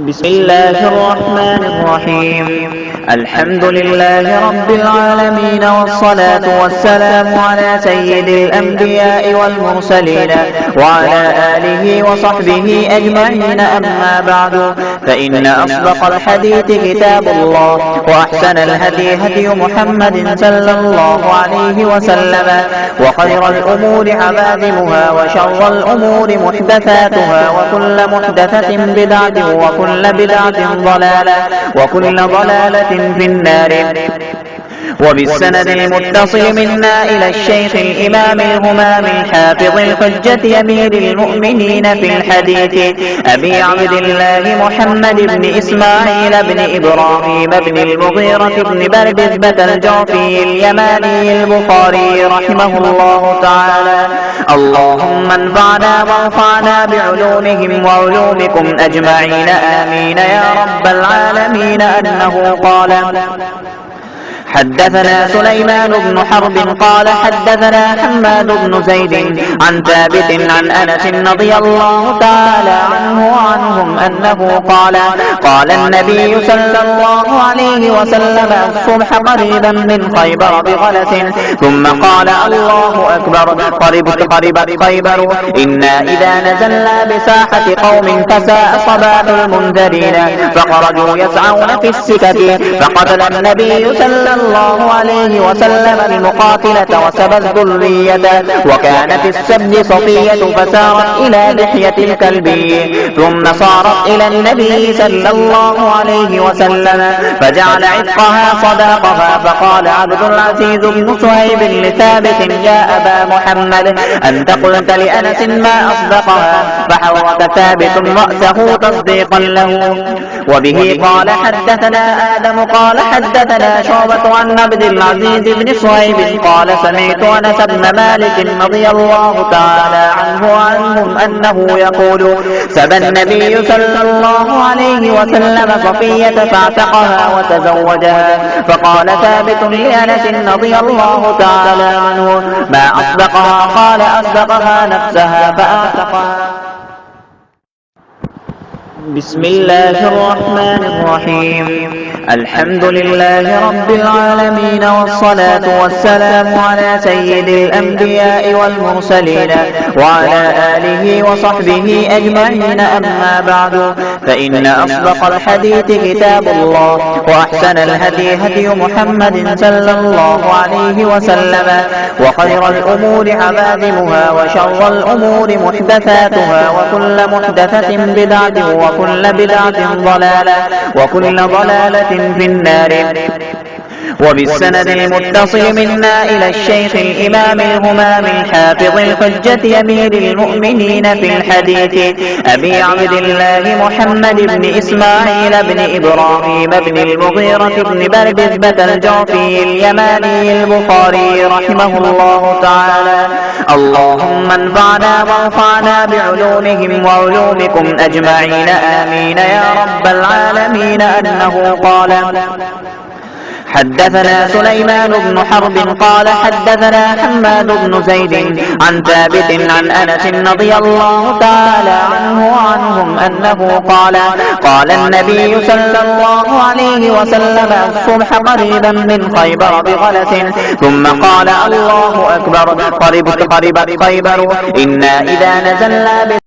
بسم الله الرحمن الرحيم. الحمد لله رب العالمين، والصلاة والسلام على سيد الأنبياء والمرسلين وعلى آله وصحبه أجمعين. أما بعد، فإن أصدق الحديث كتاب الله، وأحسن الهدي هدي محمد صلى الله عليه وسلم، وخير الأمور عبادها، وشر الأمور محدثاتها، وكل محدثة بدعة، وكل بدعة ضلالة، وكل ضلالة في النار. وبالسند المتصل منا إلى الشيخ الإمام الهمام الحافظ الحجة أمير المؤمنين في الحديث أبي عبد الله محمد بن إسماعيل بن إبراهيم بن المغيرة بن بربزبة الجعفي اليماني البخاري رحمه الله تعالى. اللهم انفعنا وانفعنا بعلومهم وعلومكم أجمعين، آمين يا رب العالمين. أنه قال: حدثنا سليمان بن حرب قال حدثنا حماد بن زيد عن ثابت عن أنس رضي الله تعالى عنه وعنهم أنه قال: قال النبي صلى الله عليه وسلم: الصبح قريبا من خيبر بغلس، ثم قال: الله أكبر، قربت خيبر، إنا إذا نزلنا بساحة قوم فساء صباح المنذرين، فخرجوا يسعون في السكك، فقتل النبي صلى الله عليه وسلم المقاتلة وسبى الذرية، وكانت السبي صفية، فسارت إلى لحية الكلبي، ثم صارت إلى النبي صلى الله عليه وسلم، فجعل عتقها صداقها. فقال عبد العزيز بن صهيب لثابت: يا أبا محمد، أنت قلت لأنس ما أصدقها. فحرك ثابت رأسه تصديقا له. وبه قال حدثنا آدم قال حدثنا شعبة عن عبد العزيز بن صهيب قال: سمعت أنس بن مالك رضي الله تعالى عنه وعنهم أنه يقول: سبى النبي صلى الله عليه وسلم صفية فاعتقها وتزوجها. فقال ثابت لأنس رضي الله تعالى عنه: ما أصدقها؟ قال: أصدقها نفسها فاعتقها. بسم الله الرحمن الرحيم. الحمد لله رب العالمين، والصلاة والسلام على سيد الأنبياء والمرسلين وعلى آله وصحبه أجمعين. أما بعد، فإن أصدق الحديث كتاب الله، وأحسن الهدي هدي محمد صلى الله عليه وسلم، وخير الأمور عبادها، وشر الأمور محدثاتها، وكل محدثة بدعة، وكل بدعة ضلالة، وكل ضلالة في النار. وبالسند المتصل منا إلى الشيخ الإمام الهمام الحافظ الحجة أمير المؤمنين في الحديث أبي عبد الله محمد بن إسماعيل بن إبراهيم بن المغيرة بن بربزبة الجعفي اليماني البخاري رحمه الله تعالى. اللهم انفعنا وانفعنا بعلومهم وعلومكم أجمعين، آمين يا رب العالمين. أنه قال: حدثنا سليمان بن حرب قال حدثنا حماد بن زيد عن ثابت عن أنس رضي الله تعالى عنه وعنهم أنه قال: قال النبي صلى الله عليه وسلم: الصبح قريبا من خيبر بغلس، ثم قال: الله أكبر، قربت خيبر، إنا إذا نزلنا